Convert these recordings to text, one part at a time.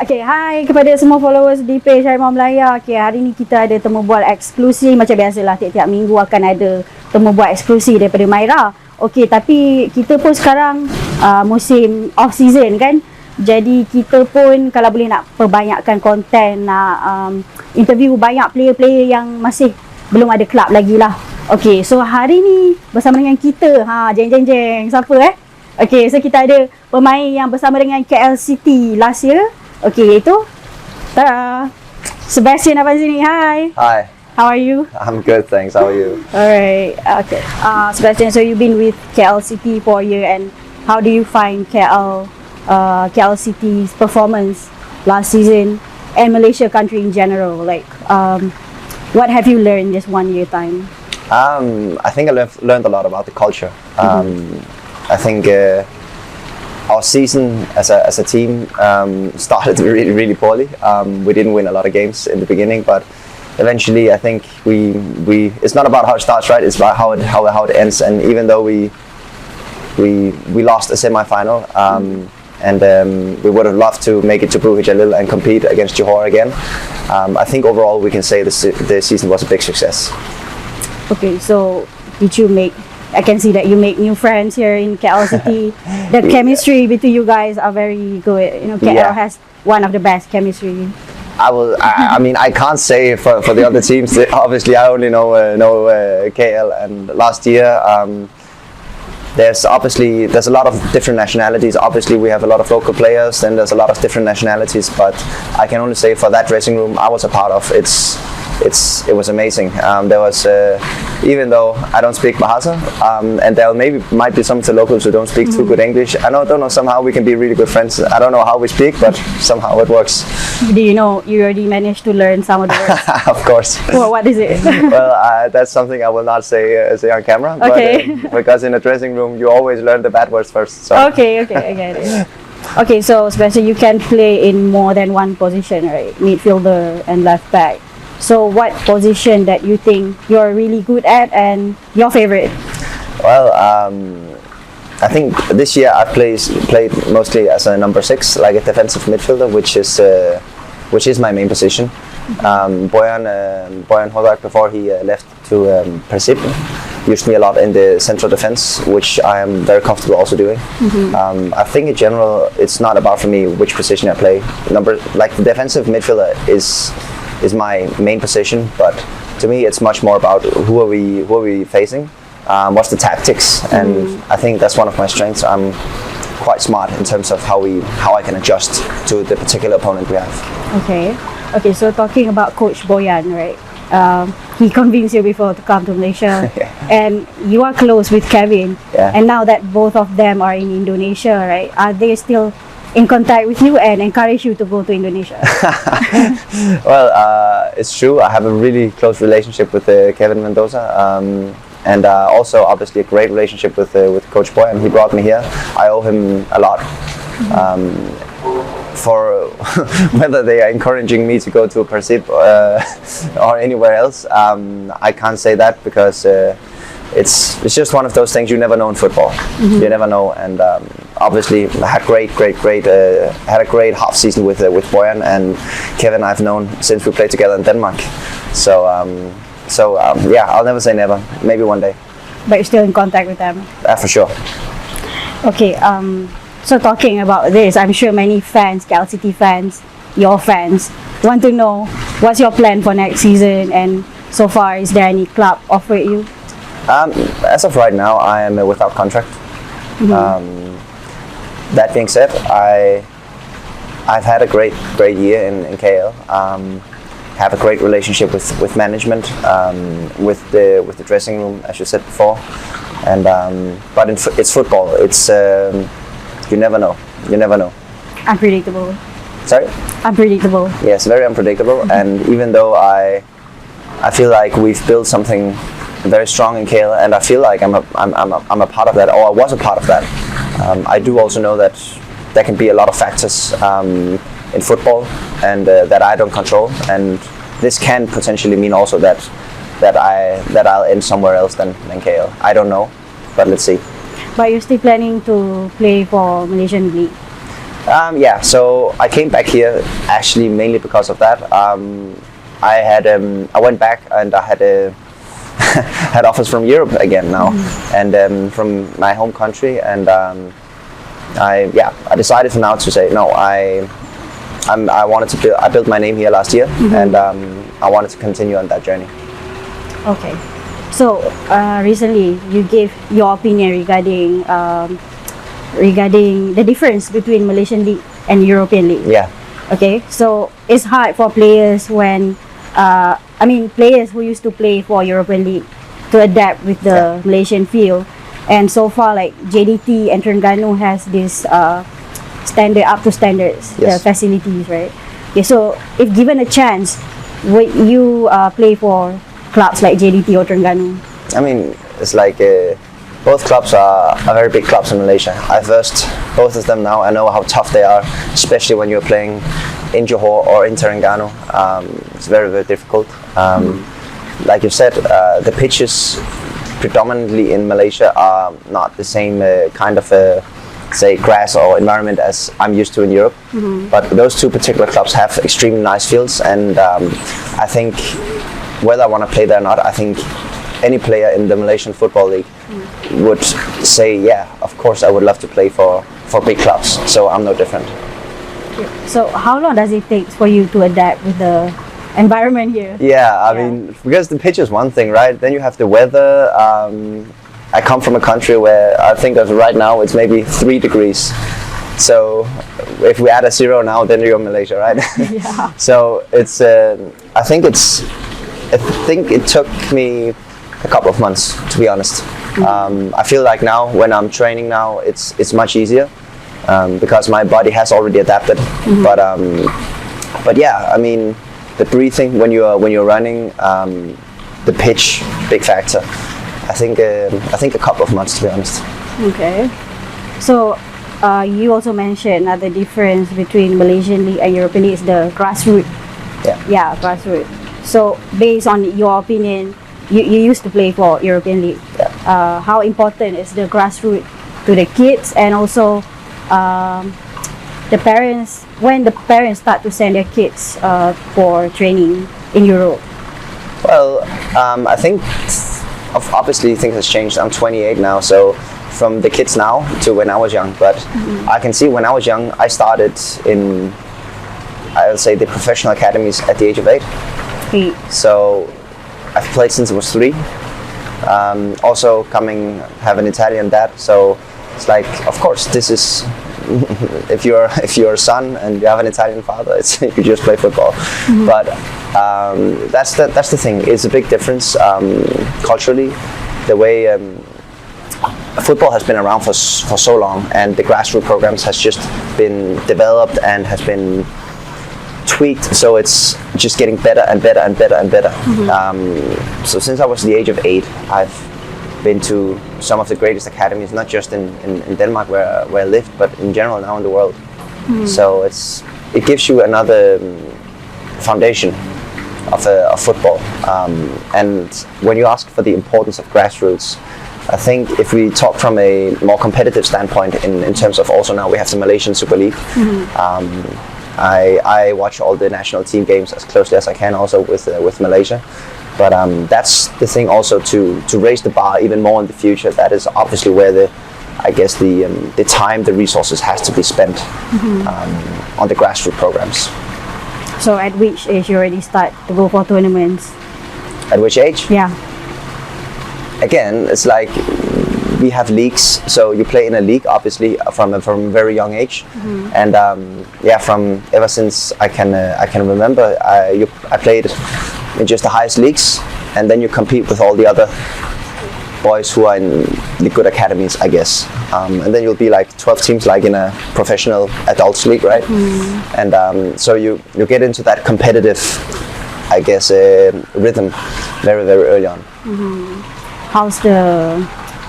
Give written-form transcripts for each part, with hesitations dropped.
Okay, hai kepada semua followers di page Aiman Melaya. Okay, hari ni kita ada Temubual eksklusif. Macam biasalah, tiap-tiap minggu akan ada Temubual eksklusif daripada Maira. Okay, tapi kita pun sekarang musim off season kan. Jadi kita pun kalau boleh nak perbanyakkan konten, nak interview banyak player-player yang masih belum ada kelab lagi lah. Okay, so hari ni bersama dengan kita, jeng. Siapa Okay, so kita ada pemain yang bersama dengan KL City last year. Okay, iaitu Sebastian Avanzini. Hi. Hi. How are you? I'm good, thanks. How are you? Alright. Okay. Sebastian, so you've been with KL City for a year, and how do you find KL City's performance last season and Malaysia country in general? Like, what have you learned this 1 year time? I think I learned a lot about the culture. I think our season as a team started really poorly. We didn't win a lot of games in the beginning, but eventually I think we it's not about how it starts, right? It's about how it ends. And even though we lost a semi-final, and we would have loved to make it to Bruges Jalil and compete against Johor again, I think overall we can say the season was a big success. Okay, so I can see that you make new friends here in KL City. The chemistry between you guys are very good. You know, KL has one of the best chemistry. I mean, I can't say for the other teams. Obviously, I only know KL, and last year there's a lot of different nationalities. Obviously, we have a lot of local players, and there's a lot of different nationalities. But I can only say for that dressing room I was a part of, it was amazing. There was even though I don't speak Bahasa, and there might be some of the locals who don't speak too good English. I don't know, somehow we can be really good friends. I don't know how we speak, but somehow it works. Do you know you already managed to learn some of the words? Of course. Well, what is it? Well, that's something I will not say on camera. Okay. But, because in a dressing room you always learn the bad words first. So. Okay, I get it. Okay, so Sebastian, you can play in more than one position, right? Midfielder and left back. So what position that you think you're really good at and your favorite? Well, I think this year I've played mostly as a number 6, like a defensive midfielder, which is my main position. Boyan Hodak, before he left to Persib, used me a lot in the central defense, which I am very comfortable also doing. I think in general it's not about for me which position I play. Like the defensive midfielder is my main position, but to me it's much more about who are we facing, what's the tactics, and I think that's one of my strengths. I'm quite smart in terms of how I can adjust to the particular opponent we have. Okay, so talking about Coach Boyan, right? He convinced you before to come to Malaysia, and you are close with Kevin, and now that both of them are in Indonesia, right? Are they still in contact with you and encourage you to go to Indonesia? Well, it's true. I have a really close relationship with Kevin Mendoza, and also obviously a great relationship with Coach Boyan. He brought me here. I owe him a lot. For whether they are encouraging me to go to Persib or anywhere else, I can't say that, because it's just one of those things you never know in football. You never know, and obviously I had had a great half season with Boyan, and Kevin I've known since we played together in Denmark. So yeah, I'll never say never. Maybe one day. But you're still in contact with them? For sure. Okay. So talking about this, I'm sure many fans, KL City fans, your fans, want to know what's your plan for next season, and so far is there any club offered you? As of right now, I am without contract. That being said, I've had a great year in KL. Have a great relationship with management, with the dressing room, as you said before. And but it's football. It's you never know. You never know. Unpredictable. Sorry? Unpredictable. Yes, very unpredictable. And even though I feel like we've built something very strong in KL, and I feel like I'm a part of that, or I was a part of that. I do also know that there can be a lot of factors in football, and that I don't control, and this can potentially mean also that I'll end somewhere else than KL. I don't know, but let's see. But you're still planning to play for Malaysian League? Yeah, so I came back here actually mainly because of that. I went back and I had had offers from Europe again now, and from my home country, and I decided for now to say no. I wanted to build. I built my name here last year, and I wanted to continue on that journey. Okay. So recently you gave your opinion regarding the difference between Malaysian League and European League. Yeah. Okay. So it's hard for players when players who used to play for European League to adapt with the Malaysian field. And so far, like JDT and Terengganu has this up to standards, the facilities, right? Okay, so if given a chance, would you play for clubs like JDT or Terengganu? I mean, it's like both clubs are very big clubs in Malaysia. I've versed both of them now. I know how tough they are, especially when you're playing in Johor or in Terengganu. It's very, very difficult. Like you said, the pitches predominantly in Malaysia are not the same kind of say grass or environment as I'm used to in Europe. But those two particular clubs have extremely nice fields, and I think whether I want to play there or not, I think any player in the Malaysian Football League would say, yeah, of course I would love to play for big clubs. So I'm no different. So how long does it take for you to adapt with the environment here? Yeah, I mean, because the pitch is one thing, right? Then you have the weather. I come from a country where I think as right now it's maybe 3 degrees. So if we add a 0 now, then you're in Malaysia, right? Yeah. So it's I think it took me a couple of months, to be honest. I feel like now when I'm training now, it's much easier because my body has already adapted. But yeah, I mean, the breathing when you're running, the pitch, big factor. I think a couple of months, to be honest. Okay. So you also mentioned the difference between Malaysian League and European League is the grassroots. Yeah, grassroots. So based on your opinion, you used to play for European League. Yeah. How important is the grassroots to the kids, and also the parents, when the parents start to send their kids for training in Europe? Well, I think obviously things has changed. I'm 28 now, so from the kids now to when I was young. But I can see when I was young, I started in, I would say, the professional academies at the age of 8. So I've played since I was 3. Also have an Italian dad, so it's like, of course, this is if you're a son and you have an Italian father, it's you just play football. But that's the thing. It's a big difference culturally. The way football has been around for so long, and the grassroots programs has just been developed and has been tweaked, so it's just getting better and better and better and better. So since I was the age of 8, I've been to some of the greatest academies, not just in Denmark where I lived, but in general now in the world. So it gives you another foundation of football. And when you ask for the importance of grassroots, I think if we talk from a more competitive standpoint in terms of also now we have the Malaysian Super League. I watch all the national team games as closely as I can, also with Malaysia. But that's the thing also to raise the bar even more in the future. That is obviously where the time, the resources has to be spent on the grassroots programs. So at which age you already start to go for tournaments? At which age? Yeah. Again, it's like we have leagues, so you play in a league obviously from a very young age, and from ever since I can remember, I played in just the highest leagues, and then you compete with all the other boys who are in the good academies, I guess, and then you'll be like 12 teams like in a professional adults league, right? And so you get into that competitive, I guess, rhythm very, very early on. How's the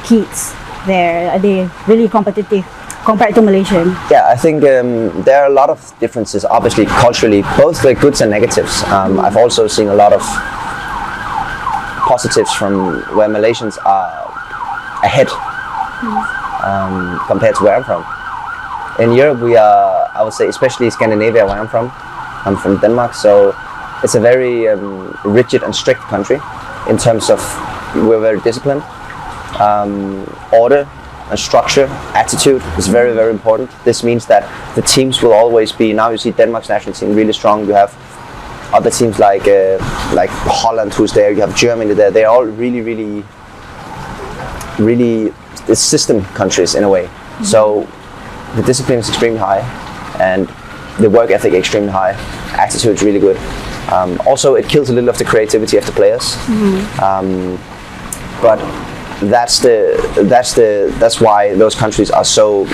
kids there? Are they really competitive compared to Malaysian? Yeah, I think there are a lot of differences, obviously, culturally, both the goods and negatives. I've also seen a lot of positives from where Malaysians are ahead compared to where I'm from. In Europe, we are I would say, especially Scandinavia, where I'm from. I'm from Denmark, so it's a very rigid and strict country in terms of we're very disciplined. Order and structure, attitude is very, very important. This means that the teams will always be, now you see Denmark's national team really strong. You have other teams like Holland who's there, you have Germany there. They're all really, really, really system countries in a way. So the discipline is extremely high and the work ethic extremely high. Attitude is really good. Also, it kills a little of the creativity of the players. But that's why those countries are so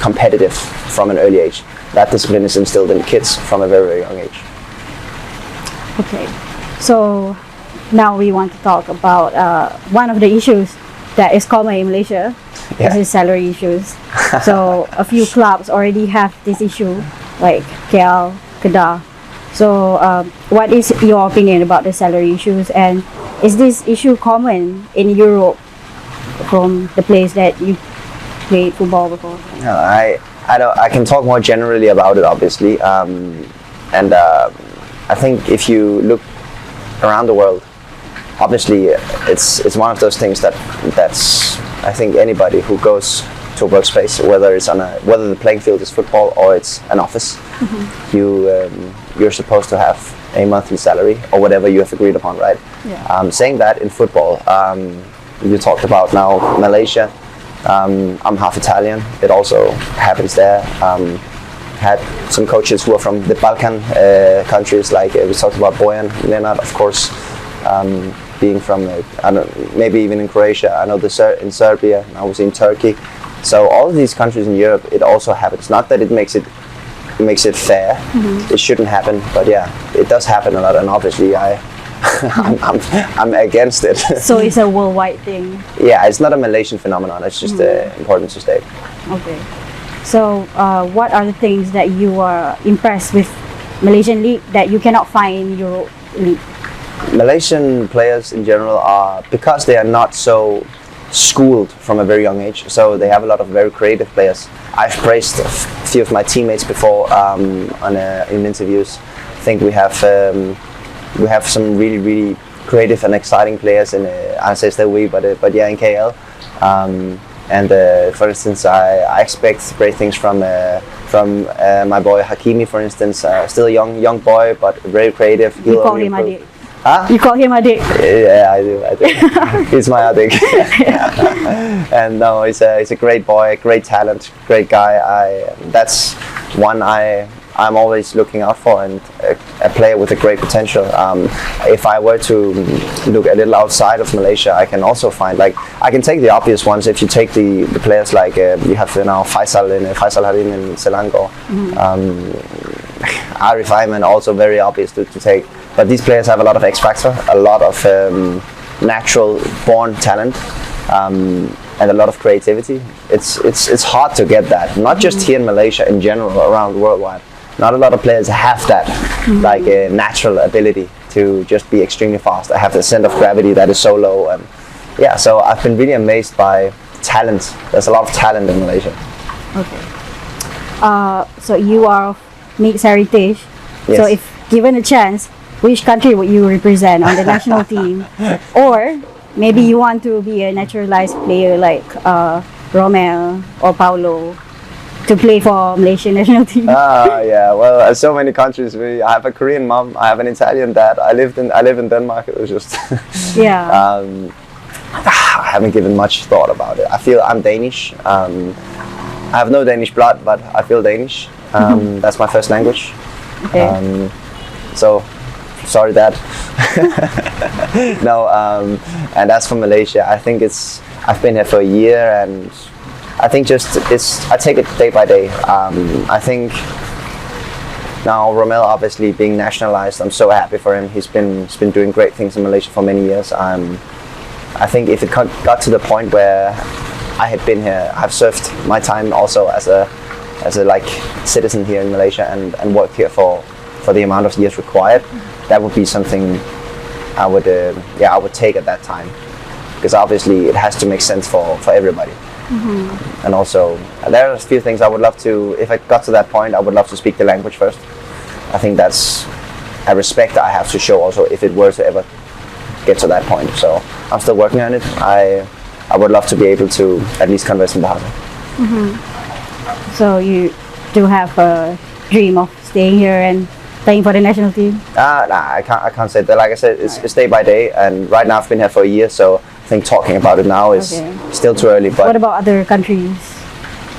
competitive from an early age. That discipline is instilled in the kids from a very, very young age. Okay, so now we want to talk about one of the issues that is common in Malaysia. This is salary issues. So a few clubs already have this issue, like KL, Kedah. So what is your opinion about the salary issues, and is this issue common in Europe from the place that you played football before? No, I can talk more generally about it, obviously, and I think if you look around the world, obviously it's one of those things that's I think anybody who goes to a workspace, whether the playing field is football or it's an office, you're supposed to have a monthly salary or whatever you have agreed upon, right? Yeah. Saying that in football, you talked about now Malaysia. I'm half Italian. It also happens there. Had some coaches who are from the Balkan countries, like we talked about Bojan, Leonard, of course, being from maybe even in Croatia. I know in Serbia. I was in Turkey. So all of these countries in Europe, it also happens. Not that it makes it fair. It shouldn't happen, but yeah, it does happen a lot. And obviously, I'm against it. So it's a worldwide thing. Yeah, it's not a Malaysian phenomenon. It's just important to state. Okay. So what are the things that you are impressed with Malaysian league that you cannot find in Euro league? Malaysian players in general are, because they are not so schooled from a very young age, so they have a lot of very creative players. I've praised a few of my teammates before in interviews. I think we have some really, really creative and exciting players in I say still we, but yeah, in KL. And for instance, I expect great things from my boy Hakimi, for instance. Still a young boy, but very creative. You call him Adik. Huh? You call him Adik? Yeah, I do. He's my Adik. And no, he's a great boy, great talent, great guy. That's one I'm always looking out for, and a player with a great potential. If I were to look a little outside of Malaysia, I can also find, like, I can take the obvious ones. If you take the players like you have now Faisal Halim in Selangor, Arif Aiman, also very obvious to take. But these players have a lot of X factor, a lot of natural born talent. And a lot of creativity. It's hard to get that. Not just here in Malaysia, in general, around worldwide. Not a lot of players have that, like a natural ability to just be extremely fast. I have the center of gravity that is so low, and yeah. So I've been really amazed by talent. There's a lot of talent in Malaysia. Okay. So you are mixed heritage. Yes. So if given a chance, which country would you represent on the national team? Or maybe you want to be a naturalized player like Romel or Paulo to play for Malaysian national team. Yeah. Well, so many countries. I have a Korean mom. I have an Italian dad. I live in Denmark. It was just Yeah. I haven't given much thought about it. I feel I'm Danish. I have no Danish blood, but I feel Danish. That's my first language. Okay. So, sorry, Dad. No, and as for Malaysia, I think I've been here for a year, and I think I take it day by day. I think now Romel obviously being nationalized, I'm so happy for him. He's been doing great things in Malaysia for many years. I think if it got to the point where I had been here, I've served my time also as a like citizen here in Malaysia and worked here for the amount of years required. That would be something I would take at that time, because obviously it has to make sense for everybody. And also, there are a few things I would love to. If I got to that point, I would love to speak the language first. I think that's a respect I have to show also if it were to ever get to that point. So I'm still working on it. I would love to be able to at least converse in Bahasa. So you do have a dream of staying here and playing for the national team? Nah, I can't say that. Like I said, it's day by day, and right now I've been here for a year, so I think talking about it now is still too early. But What about other countries?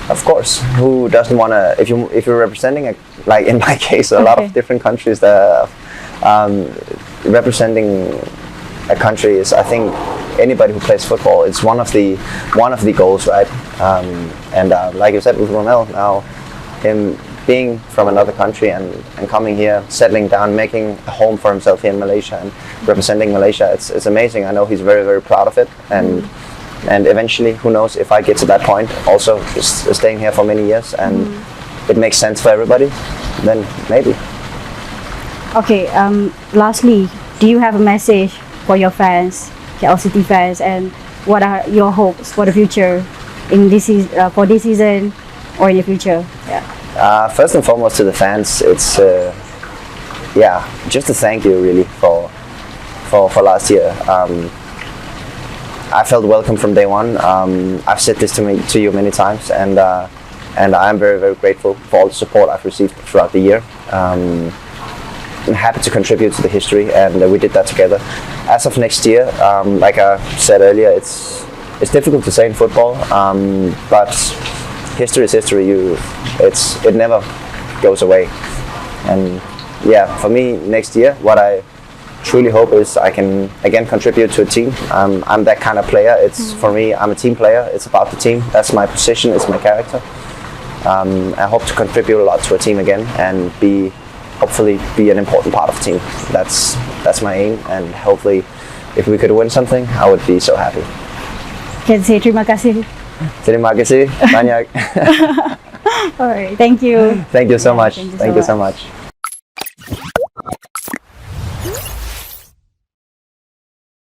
of course, who doesn't want to? If you're representing, like in my case, a lot of different countries that representing a country is, I think, anybody who plays football. It's one of the goals, right? Like you said with Ronel, now him being from another country and coming here, settling down, making a home for himself here in Malaysia and representing Malaysia, it's amazing. I know he's very, very proud of it, and eventually, who knows, if I get to that point, also just staying here for many years and it makes sense for everybody, then maybe. Okay, lastly, do you have a message for your fans, KLCT fans, and what are your hopes for the future in this for this season or in the future? First and foremost, to the fans, it's just to thank you really for last year. I felt welcome from day one. I've said this to you many times, and I'm very, very grateful for all the support I've received throughout the year. I'm happy to contribute to the history, and we did that together. As of next year, like I said earlier, it's difficult to say in football, but history is history. It never goes away. And for me, next year, what I truly hope is I can again contribute to a team. I'm that kind of player. It's for me, I'm a team player. It's about the team. That's my position. It's my character. I hope to contribute a lot to a team again and hopefully be an important part of the team. That's my aim, and hopefully if we could win something, I would be so happy. Can say terima kasih. Terima kasih banyak. Alright, thank you. Thank you so much. Thank you so Thank you so much. much.